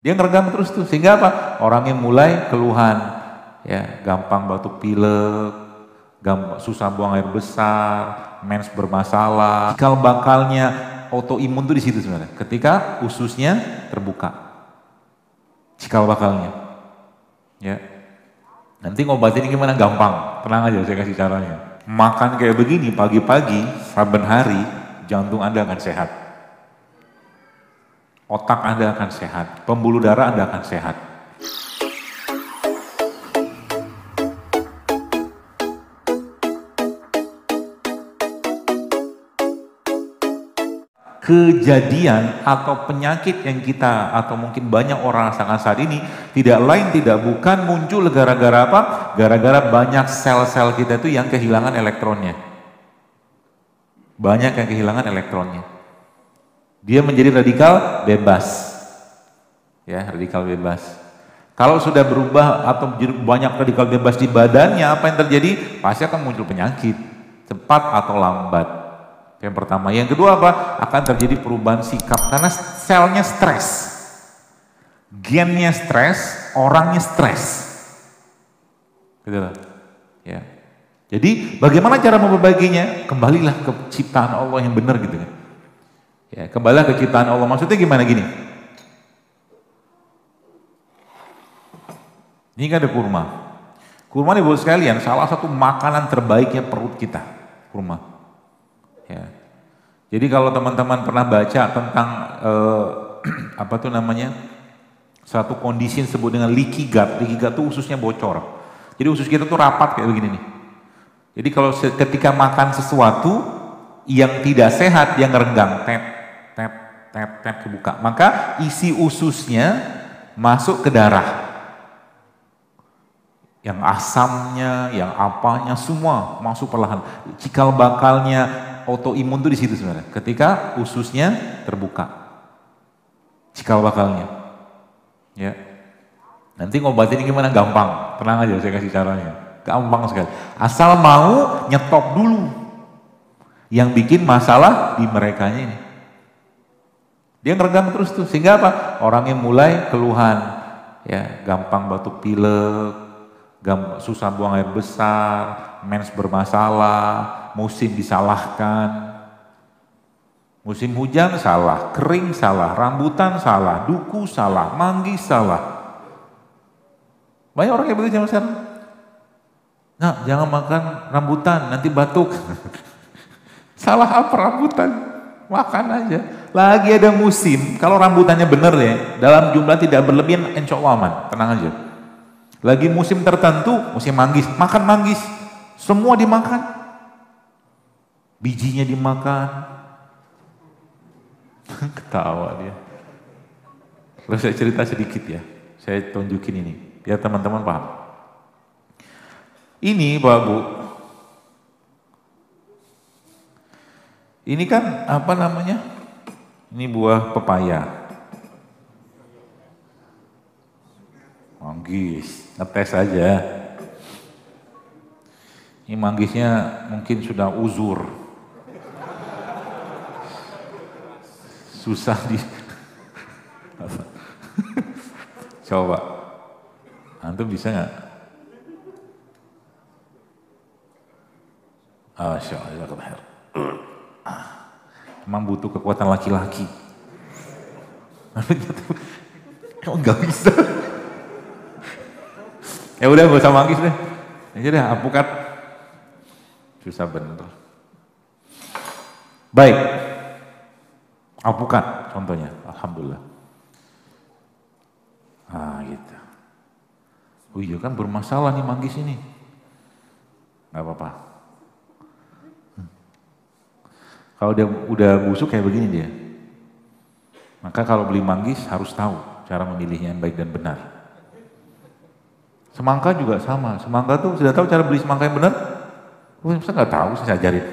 Dia ngeregang terus tuh, sehingga apa? Orangnya mulai keluhan, ya gampang batuk pilek, gampang susah buang air besar, mens bermasalah. Cikal bakalnya autoimun tuh di situ sebenarnya. Ketika ususnya terbuka, cikal bakalnya, ya. Nanti ngobatin gimana? Gampang, tenang aja saya kasih caranya. Makan kayak begini pagi-pagi, saben hari, jantung Anda akan sehat. Otak Anda akan sehat, pembuluh darah Anda akan sehat. Kejadian atau penyakit yang kita atau mungkin banyak orang rasakan saat ini tidak lain tidak bukan muncul gara-gara apa? Gara-gara banyak sel-sel kita itu yang kehilangan elektronnya. Banyak yang kehilangan elektronnya. Dia menjadi radikal bebas. Ya, radikal bebas. Kalau sudah berubah atau banyak radikal bebas di badannya, apa yang terjadi? Pasti akan muncul penyakit, cepat atau lambat. Yang pertama. Yang kedua apa? Akan terjadi perubahan sikap karena selnya stres. Gennya stres, orangnya stres. Gitu loh. Ya. Jadi bagaimana cara memperbaikinya? Kembalilah ke ciptaan Allah yang benar gitu kan. Ya, kembalilah ke ciptaan Allah. Maksudnya gimana gini? Ini kan ada kurma. Kurma nih buat sekalian, salah satu makanan terbaiknya perut kita, kurma. Ya. Jadi kalau teman-teman pernah baca tentang apa tuh namanya, satu kondisi yang disebut dengan leaky gut tuh ususnya bocor. Jadi usus kita tuh rapat kayak begini nih. Jadi kalau ketika makan sesuatu yang tidak sehat, dia ngerenggang, tep kebuka. Maka isi ususnya masuk ke darah. Yang asamnya, yang apanya, semua masuk perlahan. Cikal bakalnya autoimun tuh di situ sebenarnya. Ketika ususnya terbuka, cikal bakalnya, ya. Nanti ngobatin gimana? Gampang, tenang aja saya kasih caranya. Gampang sekali. Asal mau nyetop dulu. Yang bikin masalah di merekanya ini. Dia ngeregang terus tuh, sehingga apa? Orangnya mulai keluhan, ya gampang batuk pilek, susah buang air besar, mens bermasalah, musim disalahkan. Musim hujan salah, kering salah, rambutan salah, duku salah, manggis salah. Banyak orang yang begitu zaman sekarang. Nah, jangan makan rambutan, nanti batuk. Salah apa rambutan? Makan aja. Lagi ada musim, kalau rambutannya benar ya, dalam jumlah tidak berlebihan, insya Allah aman, tenang aja. Lagi musim tertentu, musim manggis, makan manggis. Semua dimakan. Bijinya dimakan. Ketawa dia. Lalu saya cerita sedikit ya. Saya tunjukin ini, biar teman-teman paham. Ini Bapak Bu. Ini kan apa namanya? Ini buah pepaya. Manggis, ngetes aja. Ini manggisnya mungkin sudah uzur. Susah di... Coba. Antum bisa nggak? Masya Allah. Emang butuh kekuatan laki-laki. Kok nggak bisa? Ya udah gak usah manggis deh. Aja deh alpukat. Susah bener. Baik. Alpukat contohnya. Alhamdulillah. Ah gitu. Oh iya kan bermasalah nih manggis ini. Gak apa-apa. Kalau dia udah busuk kayak begini dia. Maka kalau beli manggis harus tahu cara memilihnya yang baik dan benar. Semangka juga sama. Semangka tuh sudah tahu cara beli semangka yang benar? Saya nggak tahu, saya ajarin.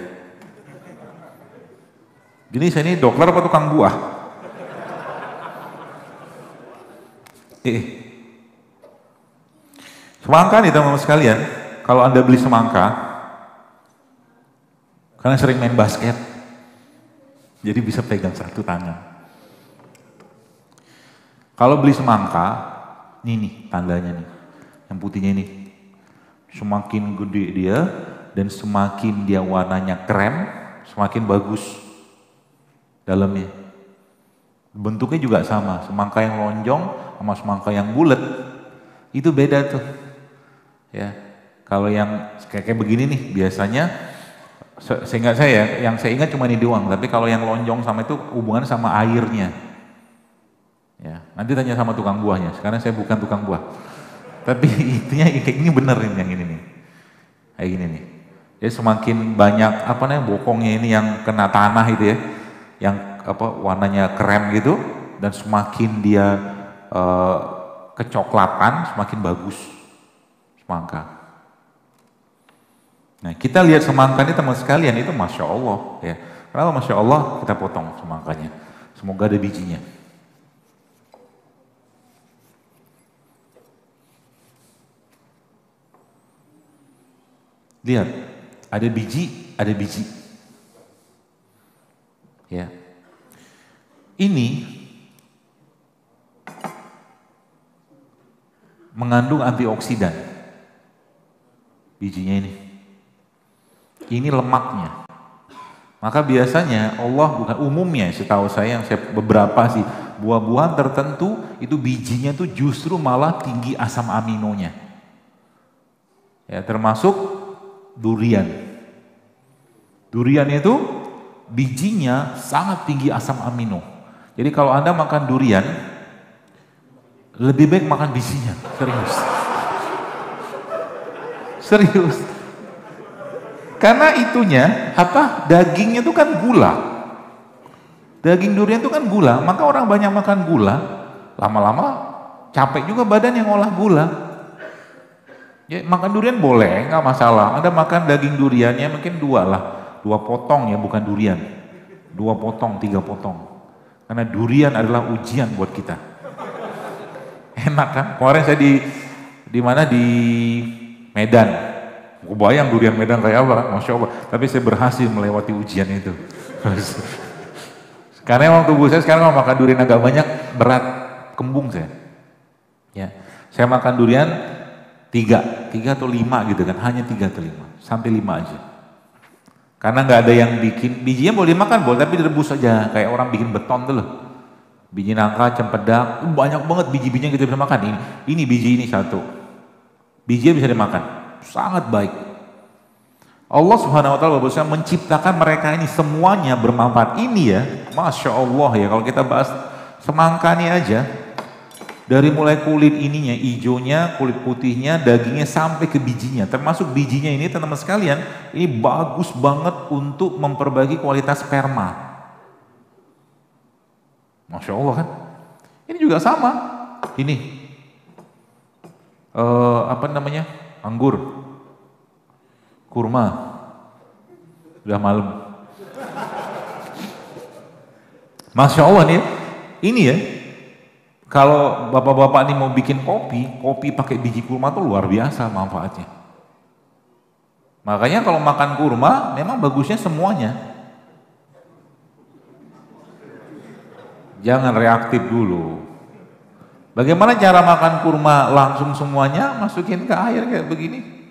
Gini saya ini dokter apa tukang buah? Semangka nih teman-teman sekalian, kalau Anda beli semangka, karena sering main basket, jadi bisa pegang satu tangan. Kalau beli semangka, nih tandanya nih, yang putihnya ini. Semakin gede dia dan semakin dia warnanya krem, semakin bagus dalamnya. Bentuknya juga sama, semangka yang lonjong sama semangka yang bulat itu beda tuh. Ya, kalau yang kayak begini nih biasanya, seingat saya, yang saya ingat cuma ini doang. Tapi kalau yang lonjong sama itu hubungan sama airnya. Ya, nanti tanya sama tukang buahnya. Sekarang saya bukan tukang buah. Tapi itunya kayak ini bener yang ini nih. Kayak gini nih. Jadi semakin banyak bokongnya ini yang kena tanah itu ya, yang warnanya krem gitu, dan semakin dia kecoklatan, semakin bagus semangka. Nah, kita lihat semangka ini teman sekalian, itu Masya Allah ya. Kenapa Masya Allah? Kita potong semangkanya. Semoga ada bijinya. Lihat, ada biji, ada biji. Ya. Ini mengandung antioksidan. Bijinya ini. Ini lemaknya. Maka biasanya Allah bukan umumnya, setahu saya yang beberapa sih, buah-buahan tertentu itu bijinya tuh justru malah tinggi asam aminonya. Ya, termasuk durian. Durian itu bijinya sangat tinggi asam amino. Jadi kalau Anda makan durian, lebih baik makan bijinya. Serius. Serius. Karena itunya, dagingnya itu kan gula. Daging durian itu kan gula, maka orang banyak makan gula, lama-lama capek juga badan yang ngolah gula. Ya, makan durian boleh, nggak masalah. Anda makan daging duriannya mungkin 2 potong ya, bukan durian. 2 potong, 3 potong. Karena durian adalah ujian buat kita. Enak kan? Kemarin saya di mana di Medan. Aku bayang durian Medan kayak apa, Masya Allah. Tapi saya berhasil melewati ujian itu. Karena emang tubuh saya sekarang makan durian agak banyak, berat, kembung saya. Ya, saya makan durian 3 atau 5 gitu kan, hanya 3 atau 5, sampai 5 aja. Karena nggak ada yang bikin, bijinya boleh dimakan boleh, tapi direbus aja, kayak orang bikin beton tuh loh. Biji nangka, cempedak, banyak banget biji-bijinya kita bisa makan. Ini biji ini 1, bijinya bisa dimakan, sangat baik. Allah Subhanahu Wa Taala menciptakan mereka ini semuanya bermanfaat. Ini ya, Masya Allah ya, kalau kita bahas semangka ini aja. Dari mulai kulit ininya, hijaunya, kulit putihnya, dagingnya sampai ke bijinya. Termasuk bijinya ini teman-teman sekalian, ini bagus banget untuk memperbaiki kualitas sperma. Masya Allah kan. Ini juga sama. Ini. Anggur. Kurma. Udah malam. Masya Allah nih. Ini ya. Kalau bapak-bapak ini mau bikin kopi pakai biji kurma tuh luar biasa manfaatnya. Makanya kalau makan kurma memang bagusnya semuanya. Jangan reaktif dulu. Bagaimana cara makan kurma langsung semuanya? Masukin ke air kayak begini.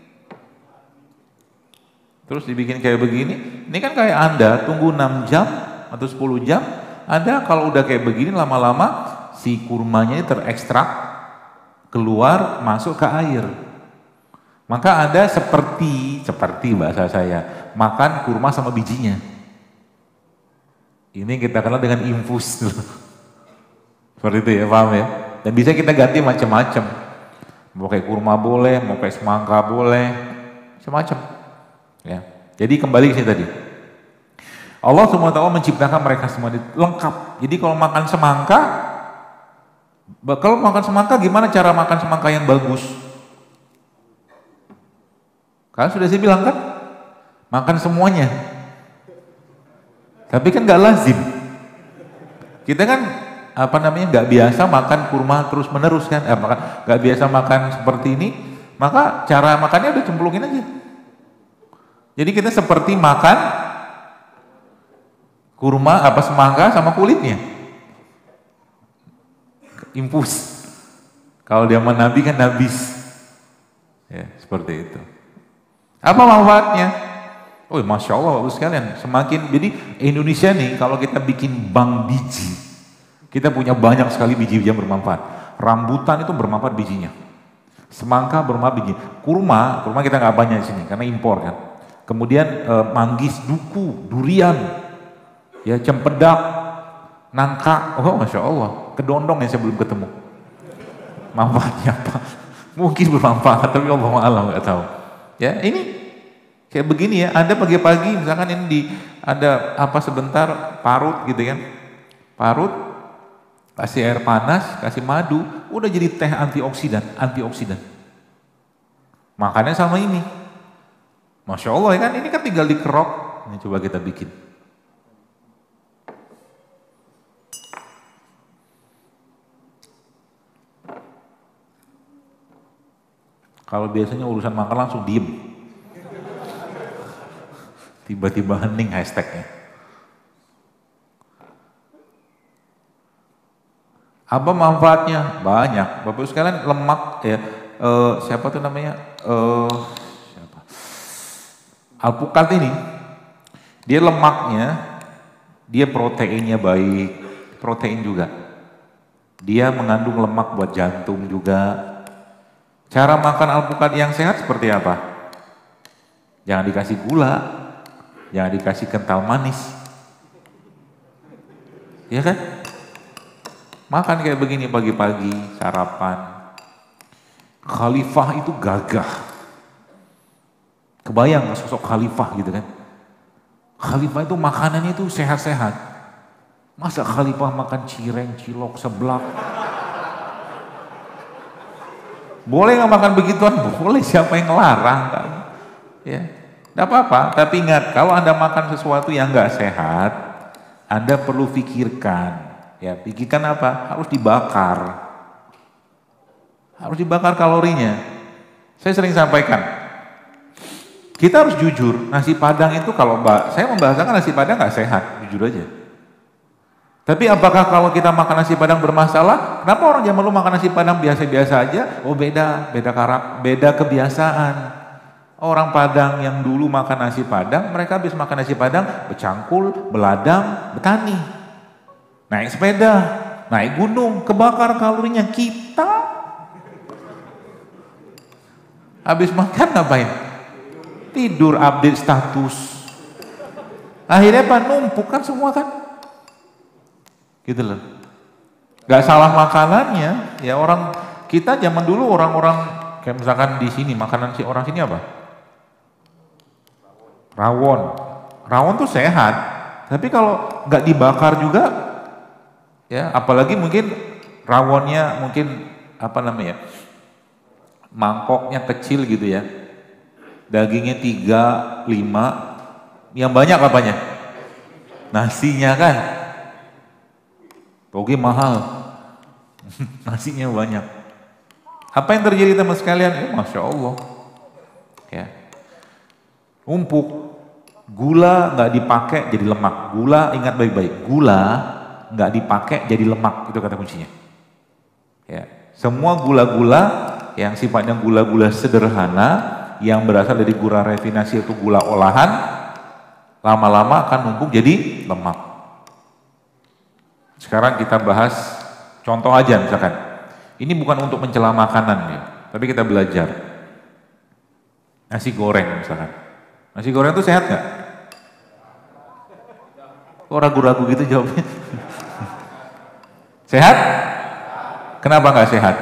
Terus dibikin kayak begini. Ini kan kayak Anda tunggu 6 jam atau 10 jam. Anda kalau udah kayak begini lama-lama si kurmanya terekstrak, keluar, masuk ke air. Maka Anda seperti bahasa saya, makan kurma sama bijinya. Ini kita kenal dengan infus. Seperti itu ya, paham ya? Dan bisa kita ganti macam-macam. Mau kayak kurma boleh, mau kayak semangka boleh, macam-macam. Ya. Jadi kembali ke sini tadi. Allah SWT menciptakan mereka semua lengkap. Jadi kalau makan semangka, gimana cara makan semangka yang bagus? Kalian sudah saya bilang kan, makan semuanya. Tapi kan nggak lazim. Kita kan nggak biasa makan kurma terus menerus kan? Nggak biasa makan seperti ini, maka cara makannya udah cemplungin aja. Jadi kita seperti makan kurma semangka sama kulitnya. infus. Kalau zaman Nabi kan habis. Ya, seperti itu. Apa manfaatnya? Oh, Masya Allah, bagus sekalian. Semakin, jadi Indonesia nih, kalau kita bikin bank biji, kita punya banyak sekali biji-biji yang bermanfaat. Rambutan itu bermanfaat bijinya. Semangka bermanfaat bijinya. Kurma kita nggak banyak di sini, karena impor kan. Kemudian manggis, duku, durian, ya cempedak, nangka. Oh, Masya Allah, kedondong yang saya belum ketemu. Manfaatnya apa? Mungkin bermanfaat, tapi Allah alam nggak tahu. Ya, ini kayak begini ya, Anda pagi-pagi misalkan ini ada apa sebentar parut gitu kan. Parut, kasih air panas, kasih madu, udah jadi teh antioksidan. Makannya sama ini. Masya Allah ya kan, ini kan tinggal dikerok. Ini coba kita bikin. Kalau biasanya urusan makan langsung diem. Tiba-tiba hening hashtagnya. Apa manfaatnya? Banyak. Bapak Ibu sekalian, lemak ya. Siapa tuh namanya? Siapa? Alpukat ini, dia lemaknya, dia proteinnya baik, protein juga. Dia mengandung lemak buat jantung juga. Cara makan alpukat yang sehat seperti apa? Jangan dikasih gula, jangan dikasih kental manis. Ya kan? Makan kayak begini pagi-pagi, sarapan. Khalifah itu gagah. Kebayang sosok khalifah gitu kan? Khalifah itu makanannya itu sehat-sehat. Masa khalifah makan cireng, cilok, seblak? Boleh nggak makan begituan? Boleh, siapa yang ngelarang? Ya, tidak apa-apa. Tapi ingat, kalau Anda makan sesuatu yang nggak sehat, Anda perlu pikirkan. Ya, pikirkan apa? Harus dibakar. Harus dibakar kalorinya. Saya sering sampaikan, kita harus jujur. Nasi Padang itu kalau saya membahasakan nasi Padang nggak sehat, jujur aja. Tapi apakah kalau kita makan nasi Padang bermasalah? Kenapa orang zaman dulu makan nasi Padang biasa-biasa aja? Oh beda kebiasaan. Orang Padang yang dulu makan nasi Padang, mereka habis makan nasi Padang bercangkul, beladang, bertani. Naik sepeda, naik gunung, kebakar kalorinya. Kita habis makan ngapain? Tidur, update status. Akhirnya apa? Numpuk kan semua kan? Gitu loh. Gak salah makanannya, ya orang kita zaman dulu orang-orang kayak misalkan di sini makanan si orang sini apa? Rawon. Rawon tuh sehat, tapi kalau nggak dibakar juga, ya apalagi mungkin rawonnya mungkin apa namanya, mangkoknya kecil gitu ya, dagingnya 3, 5, yang banyak apanya? Nasinya kan? Toge mahal, nasinya banyak. Apa yang terjadi teman sekalian? Masya Allah, ya, umpuk. Gula nggak dipakai jadi lemak. Gula, ingat baik-baik, gula nggak dipakai jadi lemak, itu kata kuncinya. Ya, semua gula-gula yang sifatnya gula-gula sederhana, yang berasal dari gula rafinasi atau gula olahan, lama-lama akan numpuk jadi lemak. Sekarang kita bahas contoh aja misalkan. Ini bukan untuk mencela makanan ya, tapi kita belajar. Nasi goreng misalkan. Nasi goreng itu sehat nggak? Kok ragu-ragu gitu jawabnya? Sehat? Kenapa nggak sehat?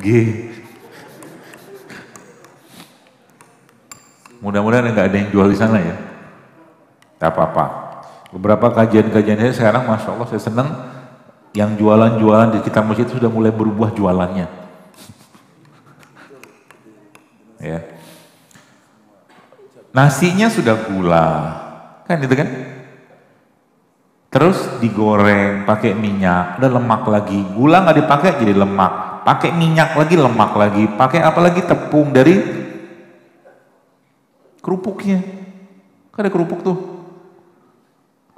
G. Mudah-mudahan nggak ada yang jual di sana ya. Tak apa-apa. Beberapa kajian-kajian saya sekarang, Masya Allah, saya senang yang jualan-jualan di sekitar masjid sudah mulai berubah jualannya. Ya. Nasinya sudah gula, kan itu kan? Terus digoreng, pakai minyak, udah lemak lagi. Gula nggak dipakai jadi lemak, pakai minyak lagi lemak lagi, pakai apa lagi tepung dari kerupuknya. Kan ada kerupuk tuh.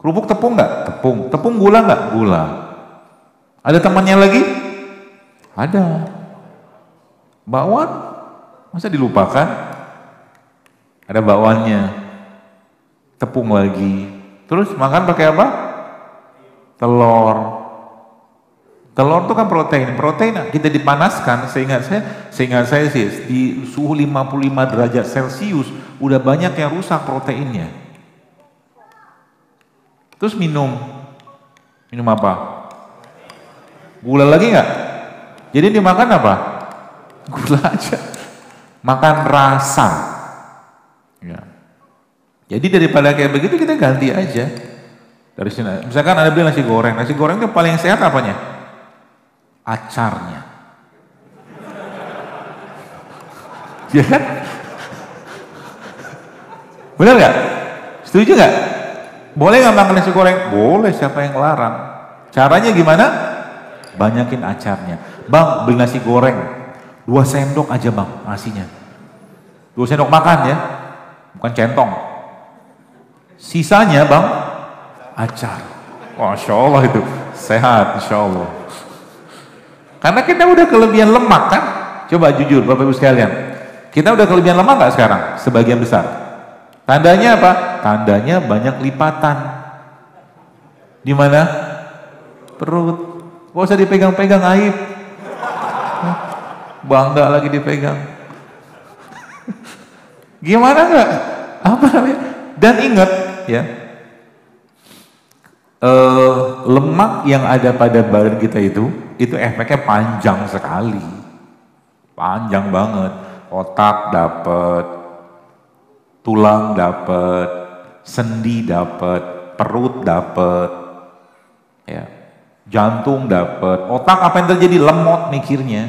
Kerupuk tepung nggak? Tepung. Tepung gula nggak? Gula. Ada temannya lagi? Ada. Bakwan? Masa dilupakan? Ada bakwannya. Tepung lagi. Terus makan pakai apa? Telur. Telur itu kan protein. Protein kita dipanaskan sehingga saya sih di suhu 55 derajat Celcius udah banyak yang rusak proteinnya. Terus minum apa? Gula lagi nggak? Jadi dimakan apa? Gula aja. Makan rasa. Ya. Jadi daripada kayak begitu kita ganti aja. Dari sini. Misalkan ada beli nasi goreng. Nasi goreng itu paling sehat apanya? Acarnya. Ya kan? Benar nggak? Setuju nggak? Boleh nggak makan nasi goreng? Boleh, siapa yang larang? Caranya gimana? Banyakin acarnya. Bang, beli nasi goreng. 2 sendok aja bang, nasinya. 2 sendok makan ya. Bukan centong. Sisanya bang, acar. Masya Allah itu. Sehat insya Allah. Karena kita udah kelebihan lemak kan? Coba jujur Bapak Ibu sekalian. Kita udah kelebihan lemak nggak sekarang? Sebagian besar. Tandanya apa? Tandanya banyak lipatan. Di mana? Perut. Gak usah dipegang-pegang, aib. Bangga lagi dipegang. Gimana nggak? Apa namanya? Dan ingat ya, lemak yang ada pada badan kita itu efeknya panjang sekali. Panjang banget. Otak dapat, tulang dapat, sendi dapat, perut dapat, ya, jantung dapat, otak apa yang terjadi? Lemot mikirnya,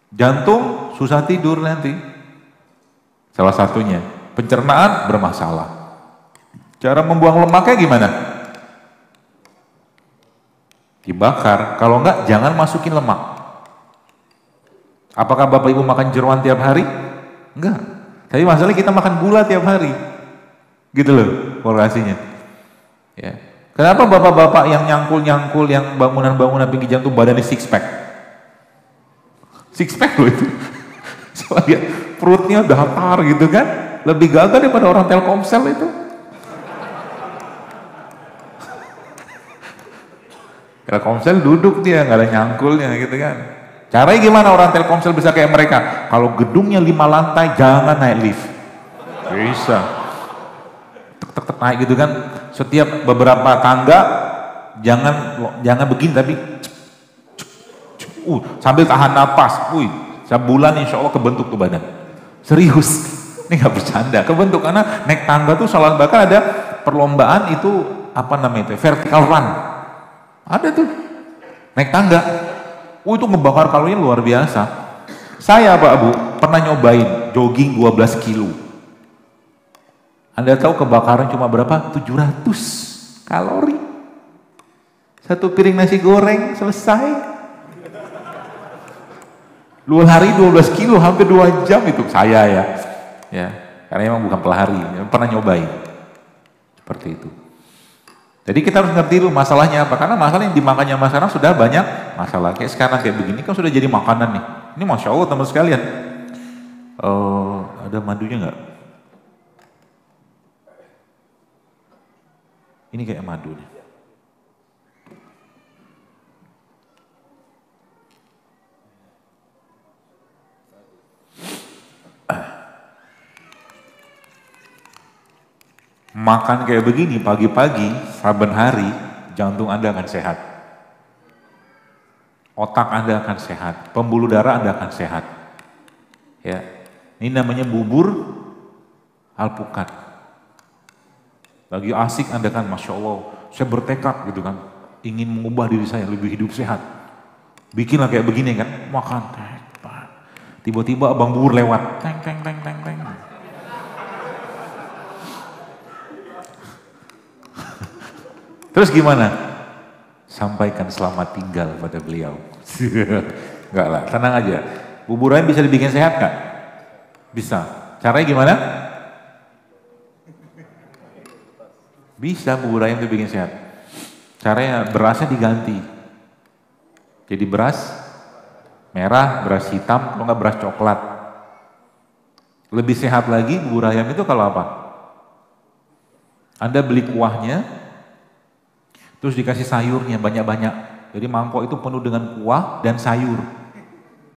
jantung susah tidur nanti, salah satunya, pencernaan bermasalah. Cara membuang lemaknya gimana? Dibakar, kalau enggak jangan masukin lemak. Apakah Bapak Ibu makan jeroan tiap hari? Enggak. Tapi masalahnya kita makan gula tiap hari. Gitu loh korelasinya. Ya. Kenapa bapak-bapak yang nyangkul-nyangkul yang bangunan-bangunan pinggir jalan tuh badannya six pack? Six pack loh itu. Soalnya perutnya datar gitu kan. Lebih gagah daripada orang Telkomsel itu. Telkomsel duduk dia, nggak ada nyangkulnya gitu kan. Caranya gimana orang Telkomsel bisa kayak mereka? Kalau gedungnya 5 lantai, jangan naik lift. Bisa. Tek naik gitu kan. Setiap beberapa tangga, jangan begini tapi sambil tahan napas. Sebulan insya Allah kebentuk tuh badan. Serius. Ini nggak bercanda. Kebentuk karena naik tangga tuh soal bahkan ada perlombaan itu apa namanya itu? Vertical run. Ada tuh. Naik tangga. Itu ngebakar kalorinya luar biasa. Saya Pak Bu pernah nyobain jogging 12 kilo. Anda tahu kebakaran cuma berapa? 700 kalori. 1 piring nasi goreng selesai. 2 hari 12 kilo hampir 2 jam itu saya ya. Ya, karena emang bukan pelari, pernah nyobain. Seperti itu. Jadi kita harus ngerti dulu masalahnya apa, karena masalah yang dimakannya masyarakat sudah banyak masalah. Kayak sekarang kayak begini kan sudah jadi makanan nih. Ini Masya Allah teman sekalian. Ada madunya nggak? Ini kayak madu nih. Makan kayak begini pagi-pagi, saben hari, jantung Anda akan sehat. Otak Anda akan sehat, pembuluh darah Anda akan sehat. Ya, ini namanya bubur alpukat. Lagi asik Anda kan, Masya Allah, saya bertekad gitu kan, ingin mengubah diri saya lebih hidup sehat. Bikinlah kayak begini kan, makan. Tiba-tiba abang bubur lewat, teng. Terus gimana? Sampaikan selamat tinggal pada beliau. Enggak lah, tenang aja. Buburnya bisa dibikin sehat nggak? Bisa. Caranya gimana? Bisa bubur ayam itu bikin sehat. Caranya berasnya diganti. Jadi beras merah, beras hitam, kalau nggak beras coklat. Lebih sehat lagi bubur ayam itu kalau apa? Anda beli kuahnya, terus dikasih sayurnya banyak-banyak. Jadi mangkok itu penuh dengan kuah dan sayur.